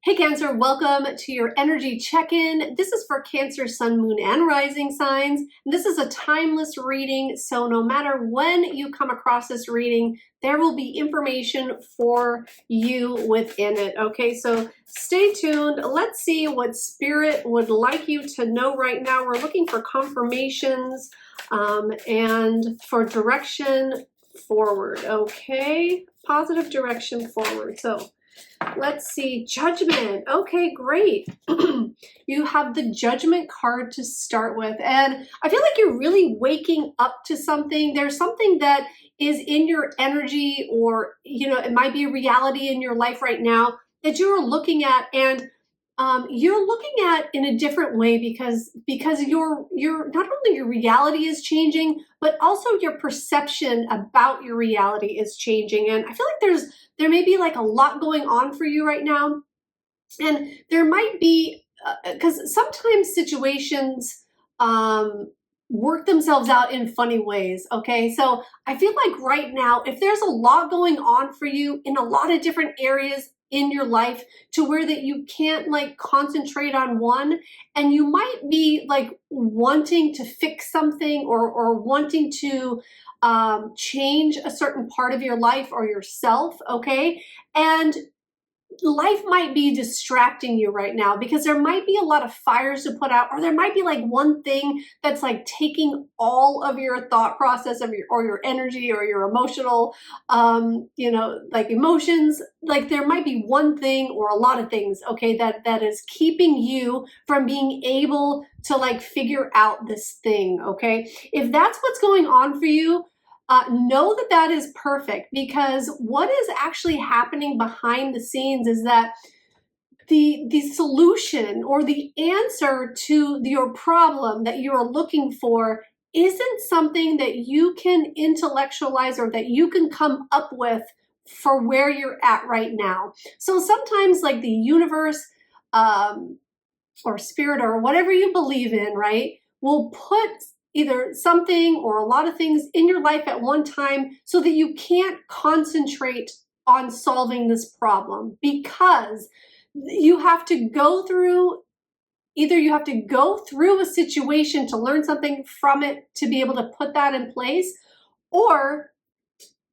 Hey Cancer, welcome to your energy check-in. This is for Cancer, Sun, Moon, and Rising signs. This is a timeless reading, so no matter when you come across this reading, there will be information for you within it. Okay, so stay tuned. Let's see what Spirit would like you to know right now. We're looking for confirmations and for direction forward. Okay, positive direction forward. So let's see, Judgment. Okay, great. You have the Judgment card to start with. And I feel like you're really waking up to something. There's something that is in your energy, or, you know, it might be a reality in your life right now that you're looking at, and you're looking at in a different way because your not only your reality is changing, but also your perception about your reality is changing. And I feel like there may be like a lot going on for you right now, and there might be because sometimes situations work themselves out in funny ways. Okay, so I feel like right now, if there's a lot going on for you in a lot of different areas in your life, to where that you can't like concentrate on one, and you might be like wanting to fix something, or wanting to change a certain part of your life or yourself. Okay, and life might be distracting you right now because there might be a lot of fires to put out, or there might be like one thing that's like taking all of your thought process of your energy or your emotional you know, like emotions. Like there might be one thing or a lot of things, okay, that is keeping you from being able to like figure out this thing. Okay, if that's what's going on for you, know that that is perfect, because what is actually happening behind the scenes is that the solution or the answer to your problem that you're looking for isn't something that you can intellectualize or that you can come up with for where you're at right now. So sometimes like the universe or spirit or whatever you believe in, right, will put either something or a lot of things in your life at one time so that you can't concentrate on solving this problem, because you have to go through, either you have to go through a situation to learn something from it to be able to put that in place, or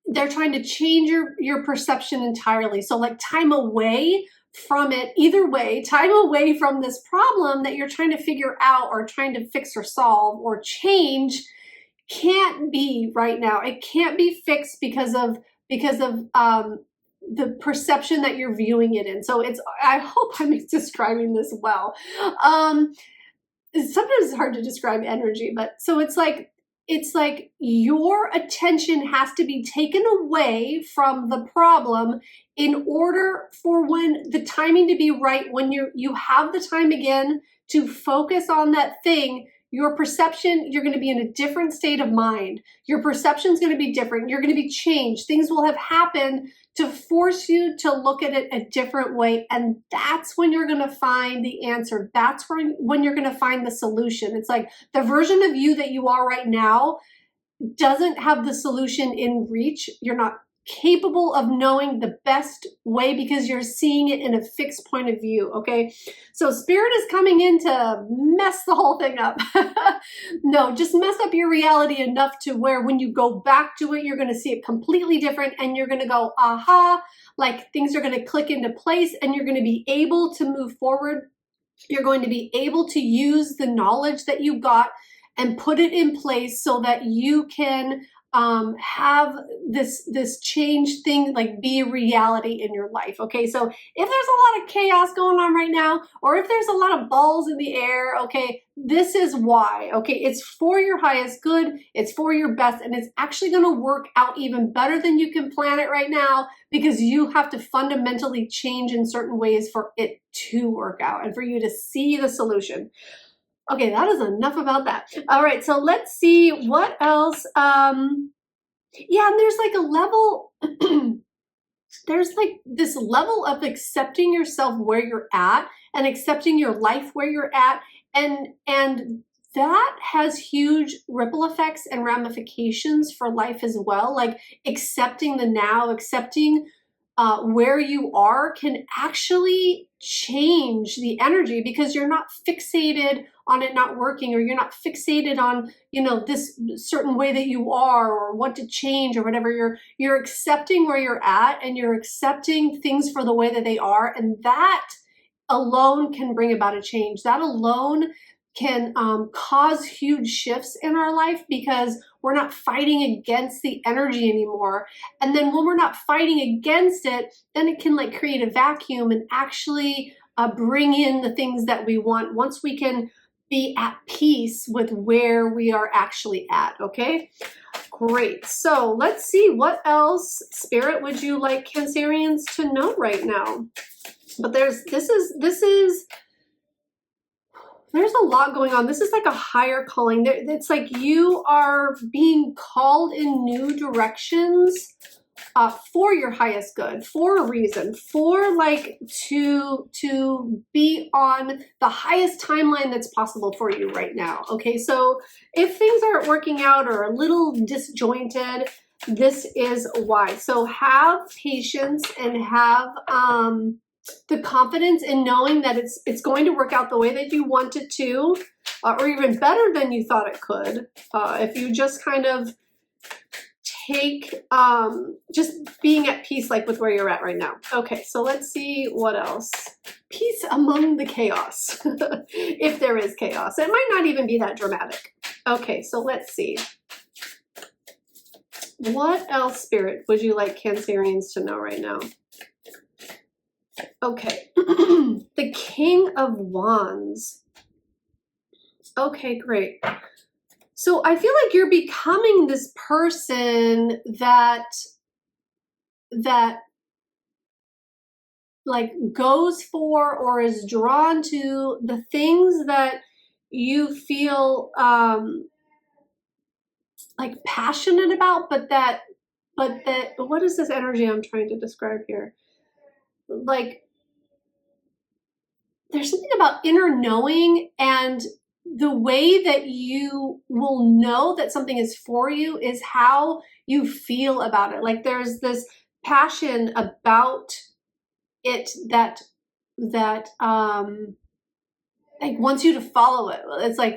they're trying to change your perception entirely. So like time away from it, either way, time away from this problem that you're trying to figure out or trying to fix or solve or change, can't be right now. It can't be fixed because of the perception that you're viewing it in. So it's, I hope I'm describing this well. Sometimes it's hard to describe energy, but so it's like your attention has to be taken away from the problem in order for when the timing to be right, when you have the time again to focus on that thing. Your perception, you're going to be in a different state of mind. Your perception is going to be different. You're going to be changed. Things will have happened to force you to look at it a different way. And that's when you're going to find the answer. That's when you're going to find the solution. It's like the version of you that you are right now doesn't have the solution in reach. You're not capable of knowing the best way because you're seeing it in a fixed point of view. Okay, so Spirit is coming in to mess the whole thing up. No, just mess up your reality enough to where when you go back to it, you're going to see it completely different, and you're going to go, aha, like things are going to click into place, and you're going to be able to move forward. You're going to be able to use the knowledge that you got and put it in place so that you can have this change thing like be a reality in your life. Okay, so if there's a lot of chaos going on right now, or if there's a lot of balls in the air, okay, this is why. Okay, it's for your highest good, it's for your best, and it's actually going to work out even better than you can plan it right now, because you have to fundamentally change in certain ways for it to work out and for you to see the solution. Okay, that is enough about that. All right, so let's see what else. Yeah, and there's like a level, there's like this level of accepting yourself where you're at and accepting your life where you're at. And that has huge ripple effects and ramifications for life as well. Like accepting the now, accepting where you are can actually change the energy, because you're not fixated on it not working, or you're not fixated on, you know, this certain way that you are, or what to change or whatever. You're accepting where you're at, and you're accepting things for the way that they are, and that alone can bring about a change. That alone can cause huge shifts in our life, because we're not fighting against the energy anymore. And then when we're not fighting against it, then it can like create a vacuum and actually bring in the things that we want, once we can be at peace with where we are actually at. Okay, great. So let's see, what else, Spirit, would you like Cancerians to know right now? But there's a lot going on. This is like a higher calling. It's like you are being called in new directions for your highest good, for a reason, for like to be on the highest timeline that's possible for you right now. Okay, so if things aren't working out or a little disjointed, this is why. So have patience and have the confidence in knowing that it's going to work out the way that you want it to, or even better than you thought it could, if you just kind of take just being at peace, like with where you're at right now. Okay, so let's see what else. Peace among the chaos. If there is chaos, it might not even be that dramatic. Okay, so let's see. What else, Spirit, would you like Cancerians to know right now? Okay, the King of Wands. Okay, great. So I feel like you're becoming this person that like goes for or is drawn to the things that you feel like passionate about, but what is this energy I'm trying to describe here? Like, there's something about inner knowing, and the way that you will know that something is for you is how you feel about it. Like there's this passion about it that like wants you to follow it. It's like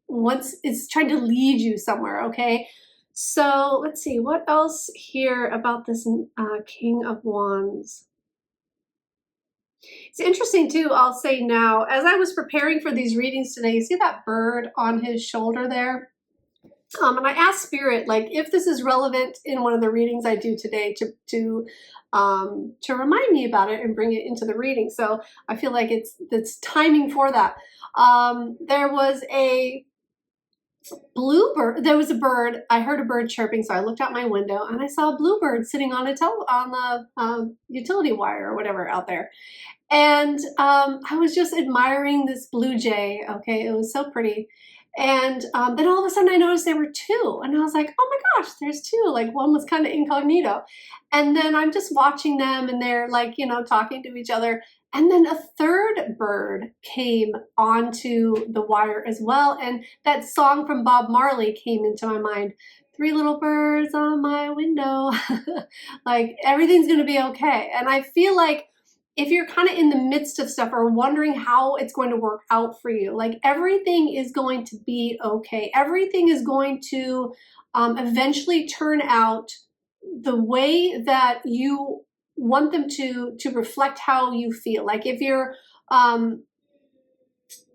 once it's trying to lead you somewhere. Okay, so let's see what else here about this King of Wands. It's interesting too, I'll say now, as I was preparing for these readings today, you see that bird on his shoulder there? And I asked Spirit, like, if this is relevant in one of the readings I do today to remind me about it and bring it into the reading. So I feel like it's timing for that. There was a bluebird. There was a bird. I heard a bird chirping, so I looked out my window and I saw a bluebird sitting on the utility wire or whatever out there. And I was just admiring this blue jay. Okay, it was so pretty. And then all of a sudden I noticed there were two, and I was like, oh my gosh, there's two. Like one was kind of incognito. And then I'm just watching them, and they're like, you know, talking to each other. And then a third bird came onto the wire as well. And that song from Bob Marley came into my mind. Three little birds on my window. Like everything's going to be okay. And I feel like if you're kind of in the midst of stuff or wondering how it's going to work out for you, like everything is going to be okay. Everything is going to eventually turn out the way that you want them to reflect how you feel. Like if you're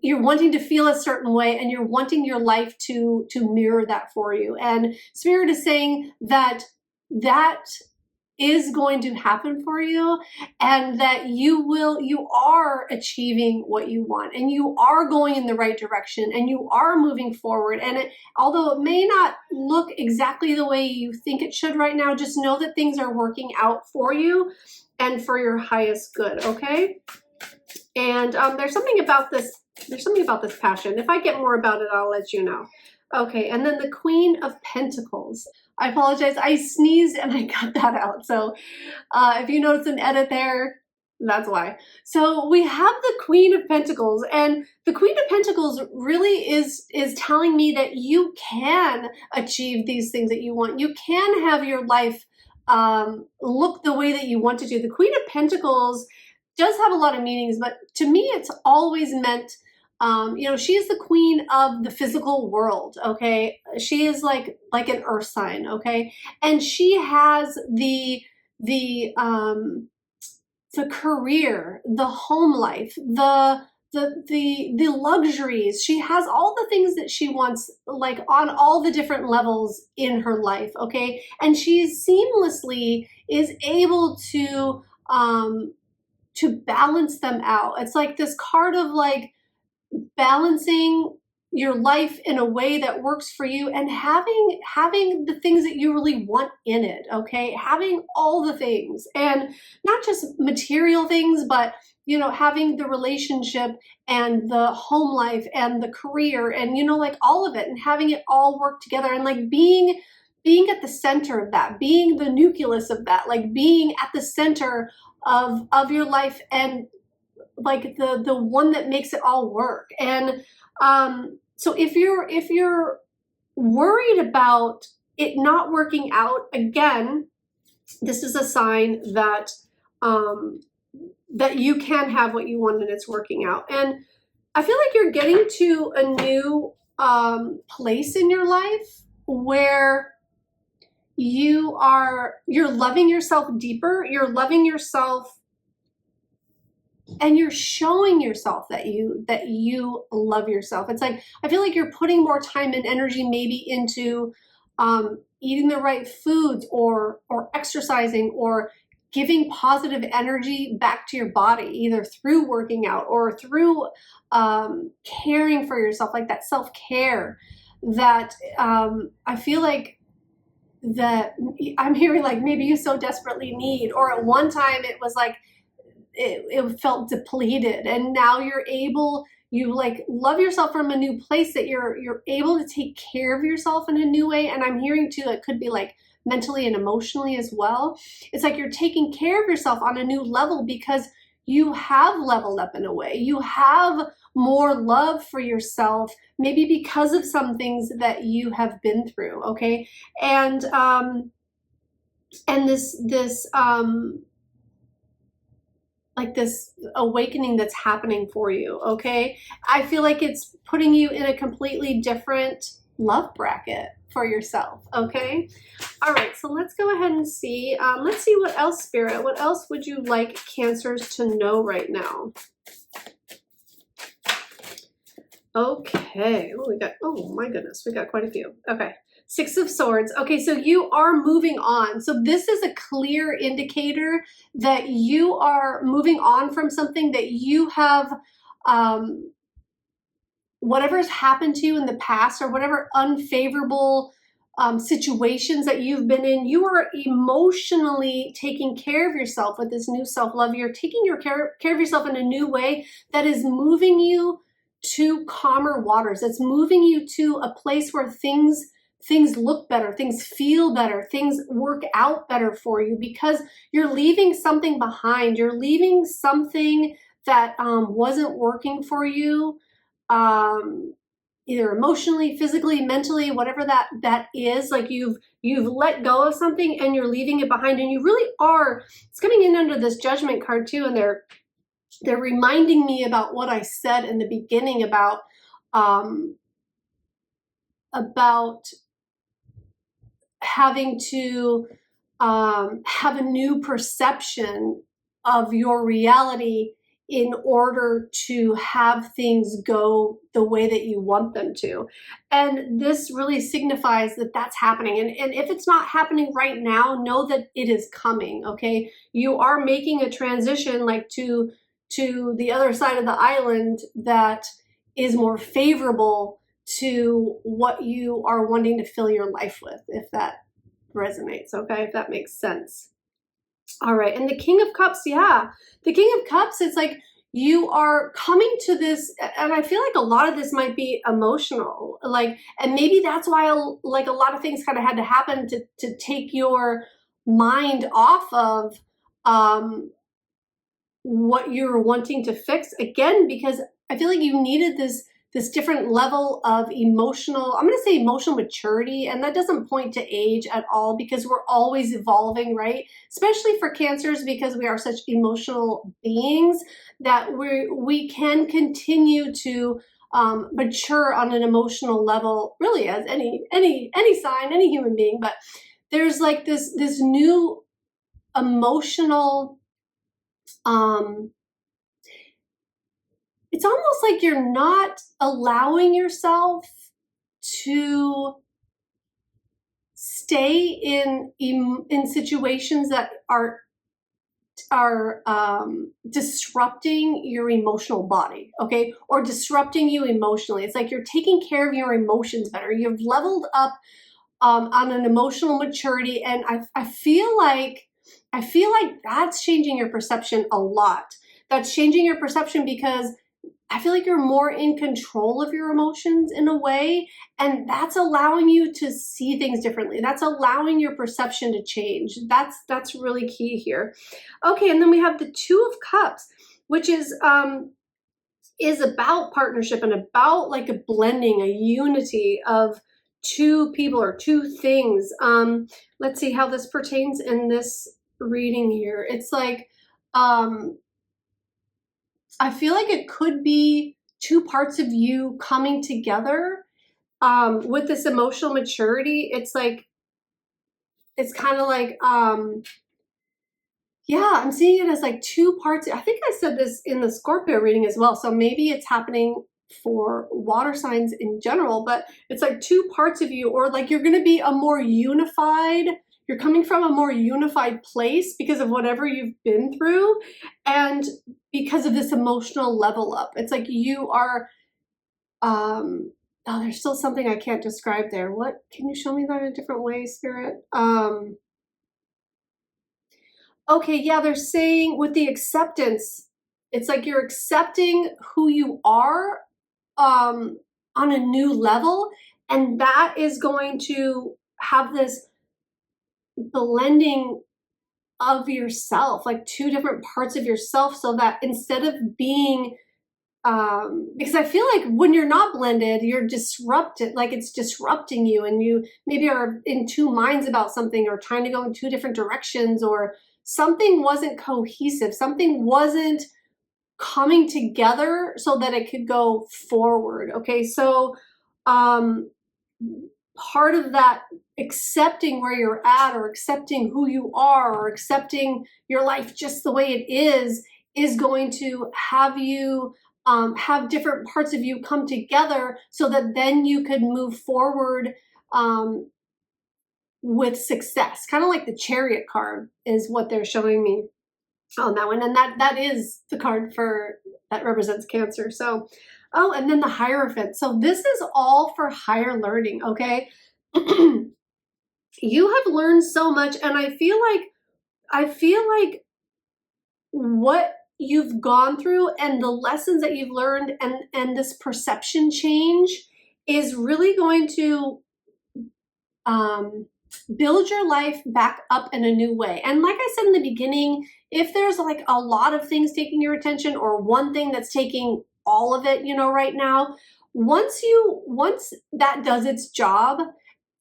wanting to feel a certain way and you're wanting your life to mirror that for you. And Spirit is saying that is going to happen for you, and that you are achieving what you want, and you are going in the right direction, and you are moving forward. And although it may not look exactly the way you think it should right now, just know that things are working out for you and for your highest good. Okay. And there's something about this passion. If I get more about it, I'll let you know. Okay, and then the Queen of Pentacles. I apologize, I sneezed and I cut that out. So if you notice an edit there, that's why. So we have the Queen of Pentacles, and the Queen of Pentacles really is telling me that you can achieve these things that you want. You can have your life look the way that you want to do. The Queen of Pentacles does have a lot of meanings, but to me, it's always meant, you know, she is the queen of the physical world, okay? She is like an earth sign, okay? And she has the career, the home life, the luxuries. She has all the things that she wants, like on all the different levels in her life, okay? And she seamlessly is able to balance them out. It's like this card of like balancing your life in a way that works for you and having the things that you really want in it, okay? Having all the things, and not just material things, but you know, having the relationship and the home life and the career and, you know, like all of it, and having it all work together, and like being at the center of that, being the nucleus of that, like being at the center of your life, and like the one that makes it all work. And so if you're worried about it not working out, again, this is a sign that that you can have what you want and it's working out. And I feel like you're getting to a new place in your life where you're loving yourself deeper, you're loving yourself, and you're showing yourself that you love yourself. It's like, I feel like you're putting more time and energy maybe into eating the right foods, or exercising, or giving positive energy back to your body, either through working out or through caring for yourself, like that self-care that I feel like that I'm hearing like maybe you so desperately need, or at one time it was like it felt depleted, and now you like love yourself from a new place, that you're able to take care of yourself in a new way. And I'm hearing too, it could be like mentally and emotionally as well. It's like you're taking care of yourself on a new level because you have leveled up in a way. You have more love for yourself, maybe because of some things that you have been through, okay? And this like this awakening that's happening for you, okay? I feel like it's putting you in a completely different love bracket for yourself, okay? All right, so let's go ahead and see. Let's see what else, Spirit. What else would you like Cancers to know right now? Okay, oh my goodness, we got quite a few. Okay. Six of Swords. Okay, so you are moving on. So this is a clear indicator that you are moving on from something that you have, whatever's happened to you in the past, or whatever unfavorable situations that you've been in, you are emotionally taking care of yourself with this new self-love. You're taking care of yourself in a new way that is moving you to calmer waters. It's moving you to a place where things look better, things feel better, things work out better for you, because you're leaving something behind. You're leaving something that wasn't working for you, either emotionally, physically, mentally, whatever that is. Like you've let go of something and you're leaving it behind, and you really are. It's coming in under this Judgment card too, and they're reminding me about what I said in the beginning about having to have a new perception of your reality in order to have things go the way that you want them to. And this really signifies that that's happening. And if it's not happening right now, know that it is coming, okay? You are making a transition, like to the other side of the island, that is more favorable to what you are wanting to fill your life with, if that resonates, okay? If that makes sense. All right, and the King of Cups, yeah. The King of Cups, it's like you are coming to this, and I feel like a lot of this might be emotional, like, and maybe that's why like a lot of things kind of had to happen to take your mind off of what you're wanting to fix, again, because I feel like you needed this this different level of emotional, I'm going to say emotional maturity, and that doesn't point to age at all because we're always evolving, right? Especially for Cancers, because we are such emotional beings that we can continue to mature on an emotional level, really, as any sign, any human being. But there's like this new emotional, it's almost like you're not allowing yourself to stay in situations that are disrupting your emotional body, okay, or disrupting you emotionally. It's like you're taking care of your emotions better. You've leveled up on an emotional maturity, and I feel like that's changing your perception a lot. That's changing your perception because I feel like you're more in control of your emotions in a way, and that's allowing you to see things differently. That's allowing your perception to change. That's really key here. Okay, and then we have the Two of Cups, which is about partnership and about like a blending, a unity of two people or two things. Let's see how this pertains in this reading here. It's like, I feel like it could be two parts of you coming together with this emotional maturity. It's like, it's kind of like, yeah, I'm seeing it as like two parts. I think I said this in the Scorpio reading as well. So maybe it's happening for water signs in general, but it's like two parts of you, or like you're going to be a more unified, you're coming from a more unified place because of whatever you've been through and because of this emotional level up. It's like you are, oh, there's still something I can't describe there. What, can you show me that in a different way, Spirit? Okay, yeah, they're saying with the acceptance, it's like you're accepting who you are on a new level, and that is going to have this blending of yourself, like two different parts of yourself, so that instead of being because I feel like when you're not blended, you're disrupted, like it's disrupting you, and you maybe are in two minds about something or trying to go in two different directions, or something wasn't cohesive, something wasn't coming together so that it could go forward. Okay, so part of that accepting where you're at, or accepting who you are, or accepting your life just the way it is going to have you have different parts of you come together so that then you could move forward with success. Kind of like the Chariot card is what they're showing me on that one. And that is the card that represents Cancer. So, oh, and then the Hierophant. So this is all for higher learning, okay? You have learned so much, and I feel like what you've gone through and the lessons that you've learned and this perception change is really going to build your life back up in a new way. And like I said in the beginning, if there's like a lot of things taking your attention, or one thing that's taking all of it, right now, once that does its job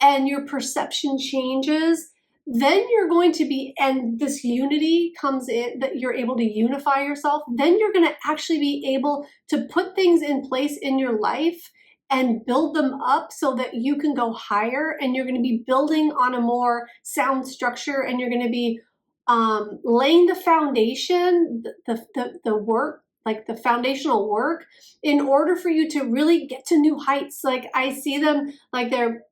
and your perception changes, then you're going to be, and this unity comes in, that you're able to unify yourself, then you're going to actually be able to put things in place in your life and build them up so that you can go higher, and you're going to be building on a more sound structure, and you're going to be laying the foundation, the work, like the foundational work, in order for you to really get to new heights. Like I see them, like they're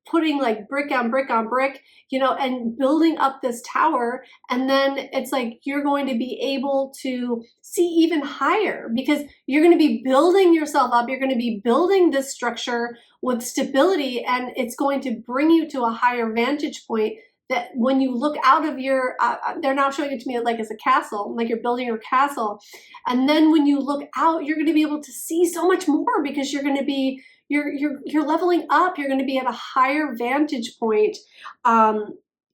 putting like brick on brick on brick, and building up this tower. And then it's like you're going to be able to see even higher because you're going to be building yourself up. You're going to be building this structure with stability, and it's going to bring you to a higher vantage point that when you look out of your, they're now showing it to me like as a castle, like you're building your castle. And then when you look out, you're going to be able to see so much more because you're going to be, you're leveling up. You're going to be at a higher vantage point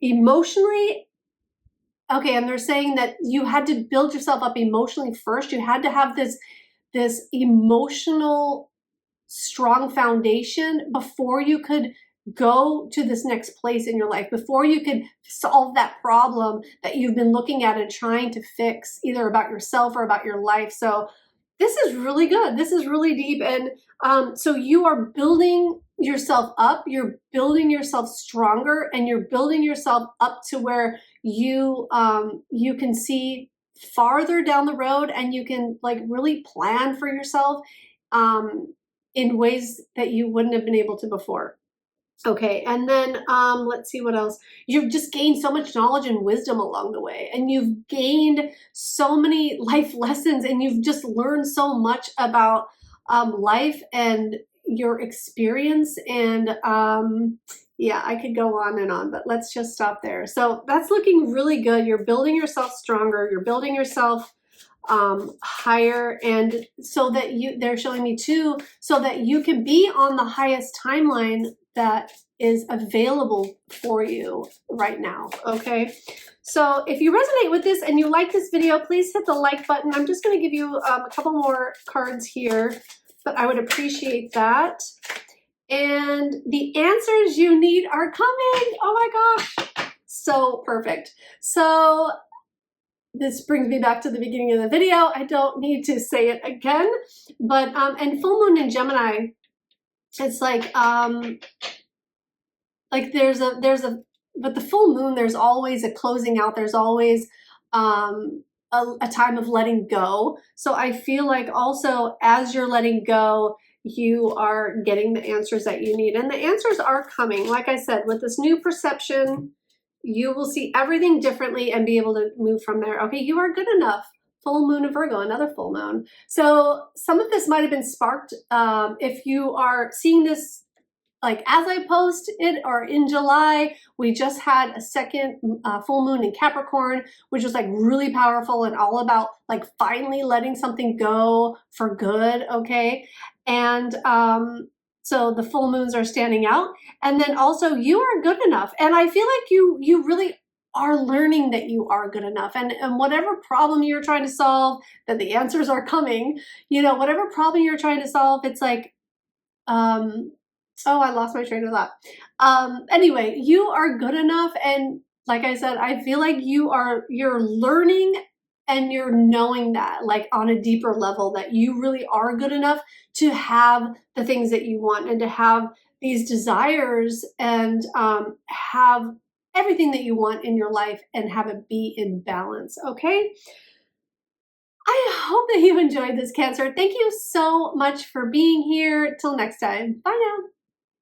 emotionally. Okay, and they're saying that you had to build yourself up emotionally first. You had to have this emotional strong foundation before you could go to this next place in your life, before you could solve that problem that you've been looking at and trying to fix, either about yourself or about your life. So this is really good. This is really deep. And so you are building yourself up, you're building yourself stronger, and you're building yourself up to where you can see farther down the road, and you can like really plan for yourself in ways that you wouldn't have been able to before. Okay, and then let's see what else. You've just gained so much knowledge and wisdom along the way, and you've gained so many life lessons, and you've just learned so much about life and your experience. And yeah, I could go on and on, but let's just stop there. So that's looking really good. You're building yourself stronger. You're building yourself higher, and so that they're showing me too, so that you can be on the highest timeline that is available for you right now. Okay, so if you resonate with this and you like this video, please hit the like button. I'm just going to give you a couple more cards here, but I would appreciate that. And the answers you need are coming. Oh my gosh, so perfect. So this brings me back to the beginning of the video. I don't need to say it again, but and full moon in Gemini, it's like there's a but the full moon, there's always a closing out. There's always a time of letting go. So I feel like also as you're letting go, you are getting the answers that you need, and the answers are coming. Like I said, with this new perception, you will see everything differently and be able to move from there. Okay, you are good enough. Full moon of Virgo, another full moon. So some of this might have been sparked if you are seeing this like as I post it, or in July. We just had a second full moon in Capricorn, which was like really powerful and all about like finally letting something go for good. Okay, and so the full moons are standing out. And then also you are good enough. And I feel like you really are learning that you are good enough. And whatever problem you're trying to solve, that the answers are coming, you know, whatever problem you're trying to solve, it's like, oh, I lost my train of thought. Anyway, you are good enough. And like I said, I feel like you're learning and you're knowing that like on a deeper level that you really are good enough to have the things that you want and to have these desires and have everything that you want in your life and have it be in balance. Okay. I hope that you enjoyed this, Cancer. Thank you so much for being here. Till next time. Bye now.